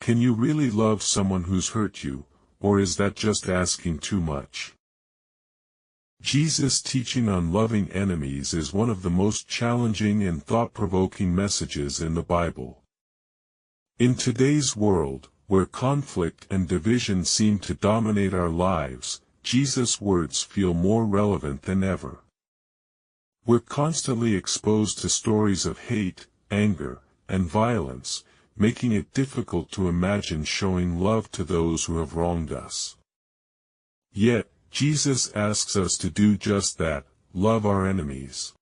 Can you really love someone who's hurt you, or is that just asking too much? Jesus' teaching on loving enemies is one of the most challenging and thought-provoking messages in the Bible. In today's world, where conflict and division seem to dominate our lives, Jesus' words feel more relevant than ever. We're constantly exposed to stories of hate, anger, and violence, making it difficult to imagine showing love to those who have wronged us. Yet, Jesus asks us to do just that, love our enemies.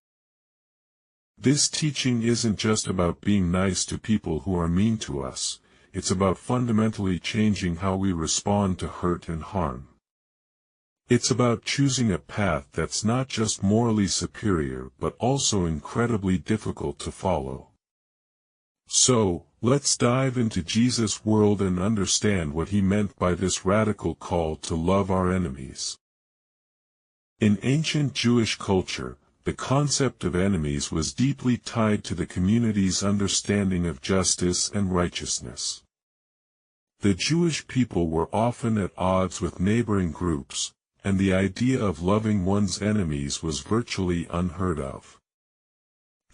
This teaching isn't just about being nice to people who are mean to us, it's about fundamentally changing how we respond to hurt and harm. It's about choosing a path that's not just morally superior but also incredibly difficult to follow. So, let's dive into Jesus' world and understand what he meant by this radical call to love our enemies. In ancient Jewish culture, the concept of enemies was deeply tied to the community's understanding of justice and righteousness. The Jewish people were often at odds with neighboring groups, and the idea of loving one's enemies was virtually unheard of.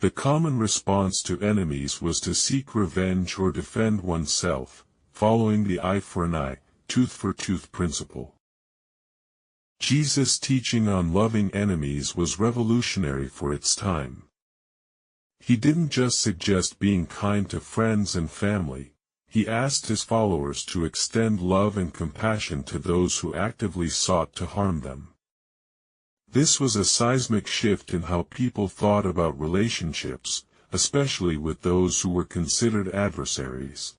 The common response to enemies was to seek revenge or defend oneself, following the eye for an eye, tooth for tooth principle. Jesus' teaching on loving enemies was revolutionary for its time. He didn't just suggest being kind to friends and family, he asked his followers to extend love and compassion to those who actively sought to harm them. This was a seismic shift in how people thought about relationships, especially with those who were considered adversaries.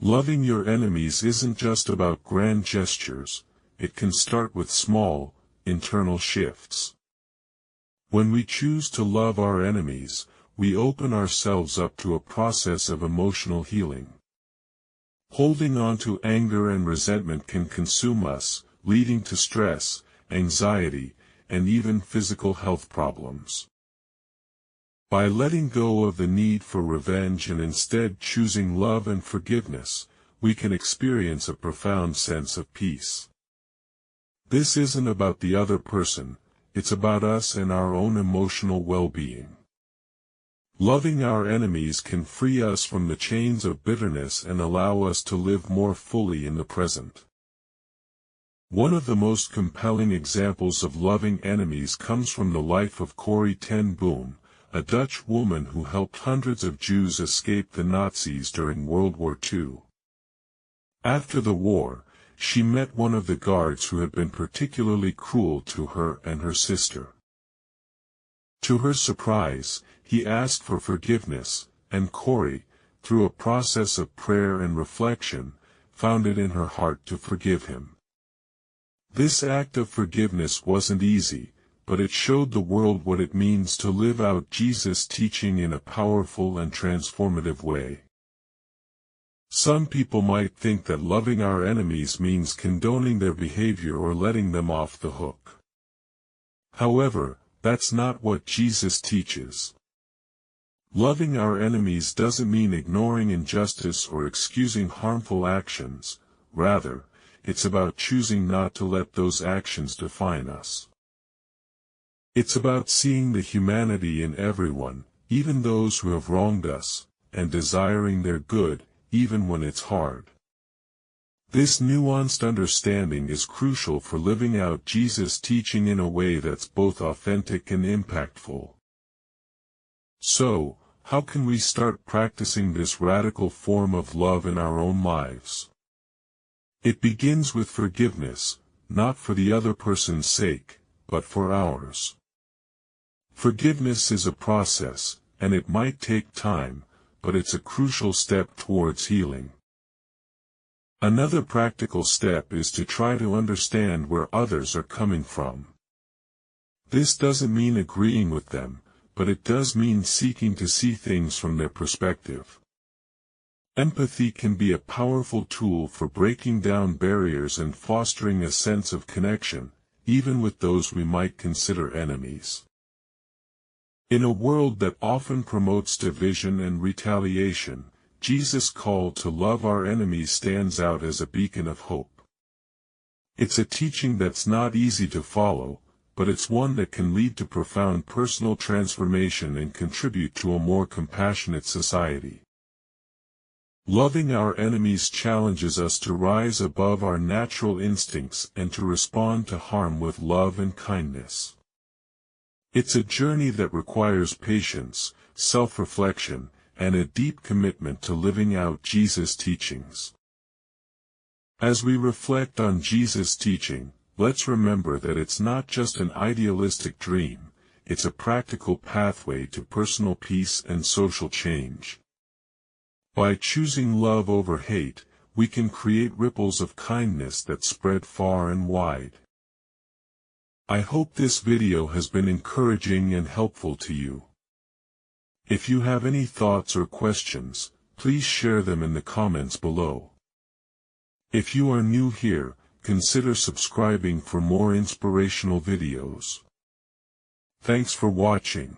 Loving your enemies isn't just about grand gestures, it can start with small, internal shifts. When we choose to love our enemies, we open ourselves up to a process of emotional healing. Holding on to anger and resentment can consume us, leading to stress, anxiety, and even physical health problems. By letting go of the need for revenge and instead choosing love and forgiveness, we can experience a profound sense of peace. This isn't about the other person, it's about us and our own emotional well-being. Loving our enemies can free us from the chains of bitterness and allow us to live more fully in the present. One of the most compelling examples of loving enemies comes from the life of Corrie ten Boom, a Dutch woman who helped hundreds of Jews escape the Nazis during World War II. After the war, she met one of the guards who had been particularly cruel to her and her sister. To her surprise, he asked for forgiveness, and Corrie, through a process of prayer and reflection, found it in her heart to forgive him. This act of forgiveness wasn't easy, but it showed the world what it means to live out Jesus' teaching in a powerful and transformative way. Some people might think that loving our enemies means condoning their behavior or letting them off the hook. However, that's not what Jesus teaches. Loving our enemies doesn't mean ignoring injustice or excusing harmful actions, rather, it's about choosing not to let those actions define us. It's about seeing the humanity in everyone, even those who have wronged us, and desiring their good, even when it's hard. This nuanced understanding is crucial for living out Jesus' teaching in a way that's both authentic and impactful. So, how can we start practicing this radical form of love in our own lives? It begins with forgiveness, not for the other person's sake, but for ours. Forgiveness is a process, and it might take time, but it's a crucial step towards healing. Another practical step is to try to understand where others are coming from. This doesn't mean agreeing with them, but it does mean seeking to see things from their perspective. Empathy can be a powerful tool for breaking down barriers and fostering a sense of connection, even with those we might consider enemies. In a world that often promotes division and retaliation, Jesus' call to love our enemies stands out as a beacon of hope. It's a teaching that's not easy to follow, but it's one that can lead to profound personal transformation and contribute to a more compassionate society. Loving our enemies challenges us to rise above our natural instincts and to respond to harm with love and kindness. It's a journey that requires patience, self-reflection, and a deep commitment to living out Jesus' teachings. As we reflect on Jesus' teaching, let's remember that it's not just an idealistic dream, it's a practical pathway to personal peace and social change. By choosing love over hate, we can create ripples of kindness that spread far and wide. I hope this video has been encouraging and helpful to you. If you have any thoughts or questions, please share them in the comments below. If you are new here, consider subscribing for more inspirational videos. Thanks for watching.